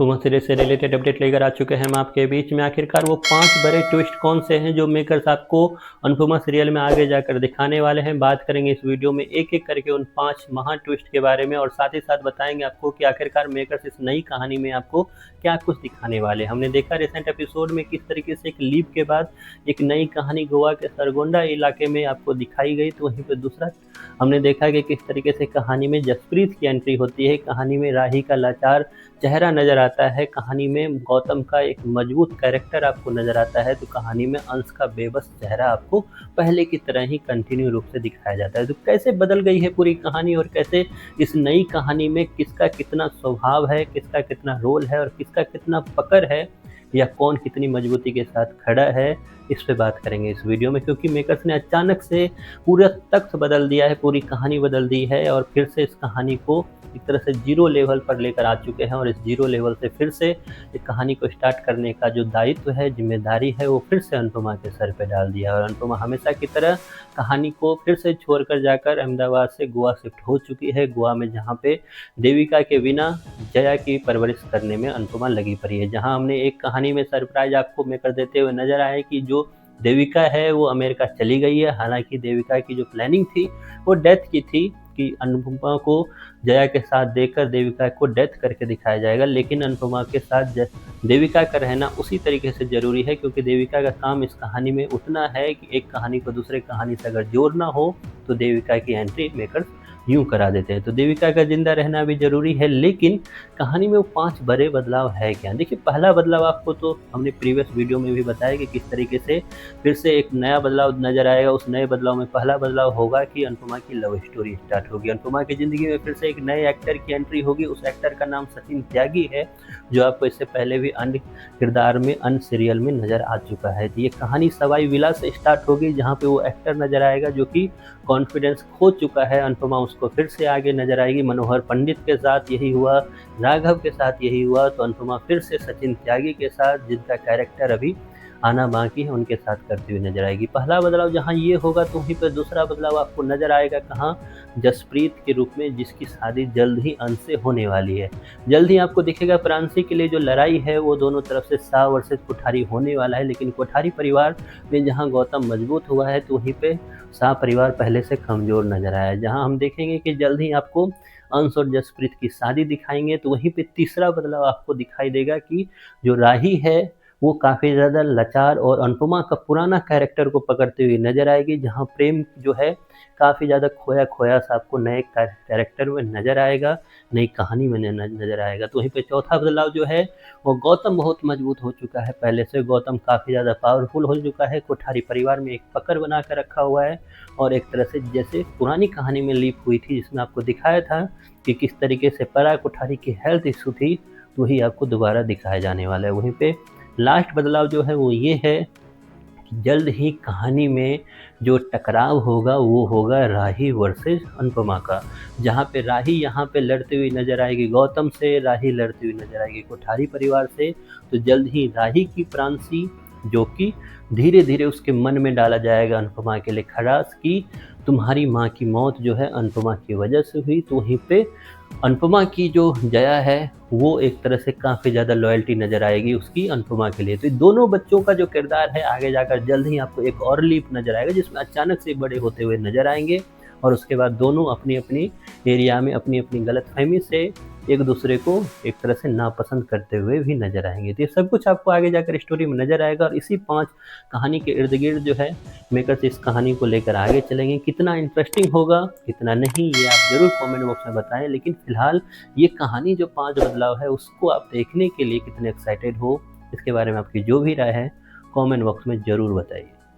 Anupama series से related update लेकर आ चुके हैं हम आपके बीच में। आखिरकार वो 5 बड़े ट्विस्ट कौन से हैं जो मेकर्स आपको अनुपमा सीरियल में आगे जाकर दिखाने वाले हैं। बात करेंगे इस वीडियो में एक एक करके उन 5 महा ट्विस्ट के बारे में और साथ ही साथ बताएंगे आपको कि आखिरकार मेकर्स इस नई कहानी में आपको क्या कुछ दिखाने वाले हैं। हमने देखा रिसेंट एपिसोड में किस तरीके से एक लीप के बाद एक नई कहानी गोवा के सरगोंडा इलाके में आपको दिखाई गई, तो वहीं पर दूसरा हमने देखा कि किस तरीके से कहानी में जसप्रीत की एंट्री होती है, कहानी में राही का लाचार चेहरा नजर आता है, कहानी में गौतम का एक मजबूत कैरेक्टर आपको नजर आता है, तो कहानी में अंश का बेबस चेहरा आपको पहले की तरह ही कंटिन्यू रूप से दिखाया जाता है। तो कैसे बदल गई है पूरी कहानी और कैसे इस नई कहानी में किसका कितना स्वभाव है, किसका कितना रोल है और किसका कितना पकड़ है या कौन कितनी मजबूती के साथ खड़ा है, इस पे बात करेंगे इस वीडियो में। क्योंकि मेकर्स ने अचानक से पूरा तख्त बदल दिया है, पूरी कहानी बदल दी है और फिर से इस कहानी को एक तरह से जीरो लेवल पर लेकर आ चुके हैं और इस जीरो लेवल से फिर से इस कहानी को स्टार्ट करने का जो दायित्व है, जिम्मेदारी है, वो फिर से अनुपमा के सर पे डाल दिया। और अनुपमा हमेशा की तरह कहानी को फिर से छोड़कर जाकर अहमदाबाद से गोवा शिफ्ट हो चुकी है, गोवा में जहाँ पे देविका के बिना जया की परवरिश करने में अनुपमा लगी पड़ी है। जहाँ हमने एक कहानी में सरप्राइज आपको मेकर देते हुए नजर आए कि जो देविका है वो अमेरिका चली गई है। हालांकि देविका की जो प्लानिंग थी वो डेथ की थी कि अनुपमा को जया के साथ देकर देविका को डेथ करके दिखाया जाएगा, लेकिन अनुपमा के साथ देविका का रहना उसी तरीके से जरूरी है क्योंकि देविका का काम इस कहानी में उतना है कि एक कहानी को दूसरे कहानी से अगर जोड़ना हो तो देविका की एंट्री मेकर यूं करा देते हैं। तो देविका का जिंदा रहना भी जरूरी है, लेकिन कहानी में वो 5 बड़े बदलाव है क्या। देखिए, पहला बदलाव आपको तो हमने प्रीवियस वीडियो में भी बताया कि किस तरीके से फिर से एक नया बदलाव नजर आएगा। उस नए बदलाव में पहला बदलाव होगा कि अनुपमा की लव स्टोरी स्टार्ट होगी। अनुपमा की जिंदगी में फिर से एक नए एक्टर की एंट्री होगी। उस एक्टर का नाम सचिन त्यागी है, जो आपको इससे पहले भी अन्य किरदार में अन्य सीरियल में नजर आ चुका है। तो ये कहानी सवाई विला से स्टार्ट होगी, जहाँ पे वो एक्टर नजर आएगा जो कि कॉन्फिडेंस खो चुका है। अनुपमा उसको फिर से आगे नजर आएगी। मनोहर पंडित के साथ यही हुआ, राघव के साथ यही हुआ, तो अनुपमा फिर से सचिन त्यागी के साथ, जिनका कैरेक्टर अभी आना बाकी है, उनके साथ करती हुई नजर आएगी। पहला बदलाव जहां ये होगा तो वहीं पर दूसरा बदलाव आपको नजर आएगा कहां, जसप्रीत के रूप में, जिसकी शादी जल्द ही अंश से होने वाली है। जल्द ही आपको दिखेगा प्रांसी के लिए जो लड़ाई है वो दोनों तरफ से शाह वर्सेस कोठारी होने वाला है, लेकिन कोठारी परिवार में जहाँ गौतम मजबूत हुआ है तो वहीं पे शाह परिवार पहले से कमजोर नजर आया। जहाँ हम देखेंगे कि जल्द ही आपको अंश और जसप्रीत की शादी दिखाएंगे, तो वहीं पे तीसरा बदलाव आपको दिखाई देगा कि जो राही है वो काफ़ी ज़्यादा लाचार और अनुपमा का पुराना कैरेक्टर को पकड़ते हुए नजर आएगी। जहाँ प्रेम जो है काफ़ी ज़्यादा खोया खोया सा आपको नए कैरेक्टर में नजर आएगा, नई कहानी में नजर आएगा। तो वहीं पे चौथा बदलाव जो है वो गौतम बहुत मजबूत हो चुका है, पहले से गौतम काफ़ी ज़्यादा पावरफुल हो चुका है, कोठारी परिवार में एक पकड़ बना कर रखा हुआ है और एक तरह से जैसे पुरानी कहानी में लीप हुई थी जिसमें आपको दिखाया था कि किस तरीके से परा कोठारी की हेल्थ इशू थी, तो वही आपको दोबारा दिखाया जाने वाला है। वहीं पे लास्ट बदलाव जो है वो ये है कि जल्द ही कहानी में जो टकराव होगा वो होगा राही वर्सेस अनुपमा का, जहाँ पे राही यहाँ पे लड़ती हुई नजर आएगी गौतम से, राही लड़ती हुई नजर आएगी कोठारी परिवार से। तो जल्द ही राही की प्रांसी, जो कि धीरे धीरे उसके मन में डाला जाएगा अनुपमा के लिए खड़ास की तुम्हारी माँ की मौत जो है अनुपमा की वजह से हुई, तो वहीं पे अनुपमा की जो जया है वो एक तरह से काफ़ी ज़्यादा लॉयल्टी नज़र आएगी उसकी अनुपमा के लिए। तो दोनों बच्चों का जो किरदार है आगे जाकर जल्द ही आपको एक और लीप नज़र आएगा जिसमें अचानक से बड़े होते हुए नज़र आएंगे और उसके बाद दोनों अपनी अपनी एरिया में अपनी अपनी गलतफहमी से एक दूसरे को एक तरह से नापसंद करते हुए भी नजर आएंगे। तो ये सब कुछ आपको आगे जाकर स्टोरी में नजर आएगा और इसी 5 कहानी के इर्द गिर्द जो है मेकर्स इस कहानी को लेकर आगे चलेंगे। कितना इंटरेस्टिंग होगा कितना नहीं ये आप जरूर कमेंट बॉक्स में बताएं, लेकिन फिलहाल ये कहानी जो 5 बदलाव है उसको आप देखने के लिए कितने एक्साइटेड हो, इसके बारे में आपकी जो भी राय है कमेंट बॉक्स में ज़रूर बताइए।